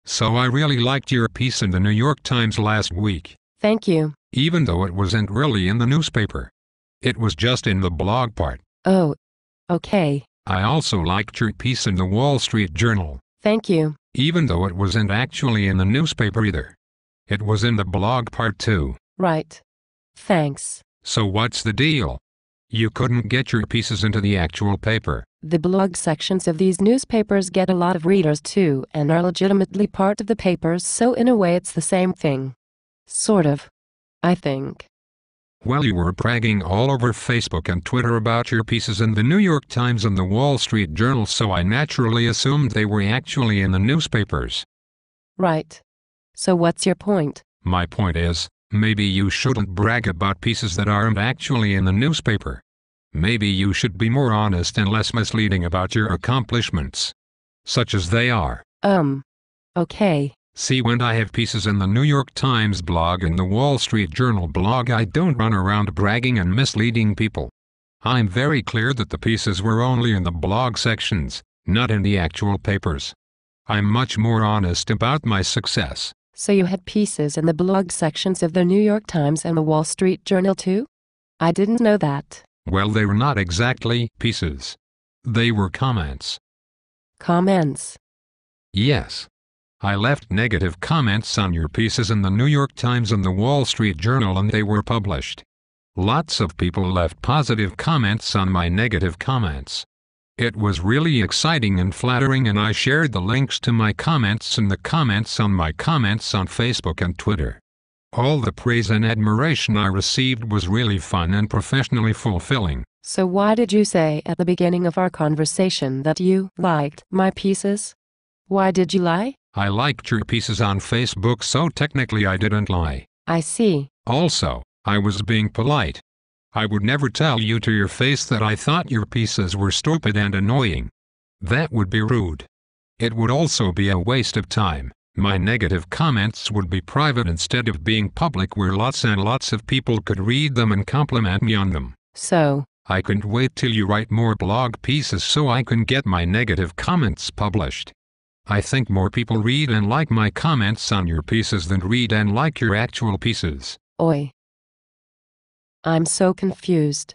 So I really liked your piece in the New York Times last week. Thank you. Even though it wasn't really in the newspaper. It was just in the blog part. Oh, okay. I also liked your piece in the Wall Street Journal. Thank you. Even though it wasn't actually in the newspaper either. It was in the blog part too. Right. Thanks. So what's the deal? You couldn't get your pieces into the actual paper. The blog sections of these newspapers get a lot of readers too and are legitimately part of the papers, so in a way it's the same thing. Sort of. I think. Well, you were bragging all over Facebook and Twitter about your pieces in the New York Times and the Wall Street Journal, so I naturally assumed they were actually in the newspapers. Right. So what's your point? My point is, maybe you shouldn't brag about pieces that aren't actually in the newspaper. Maybe you should be more honest and less misleading about your accomplishments. Such as they are. Okay. See, when I have pieces in the New York Times blog and the Wall Street Journal blog, I don't run around bragging and misleading people. I'm very clear that the pieces were only in the blog sections, not in the actual papers. I'm much more honest about my success. So you had pieces in the blog sections of the New York Times and the Wall Street Journal too? I didn't know that. Well, they were not exactly pieces. They were comments. Comments? Yes. I left negative comments on your pieces in the New York Times and the Wall Street Journal, and they were published. Lots of people left positive comments on my negative comments. It was really exciting and flattering, and I shared the links to my comments and the comments on my comments on Facebook and Twitter. All the praise and admiration I received was really fun and professionally fulfilling. So why did you say at the beginning of our conversation that you liked my pieces? Why did you lie? I liked your pieces on Facebook, so technically I didn't lie. I see. Also, I was being polite. I would never tell you to your face that I thought your pieces were stupid and annoying. That would be rude. It would also be a waste of time. My negative comments would be private instead of being public, where lots and lots of people could read them and compliment me on them. So? I can't wait till you write more blog pieces so I can get my negative comments published. I think more people read and like my comments on your pieces than read and like your actual pieces. Oi. I'm so confused.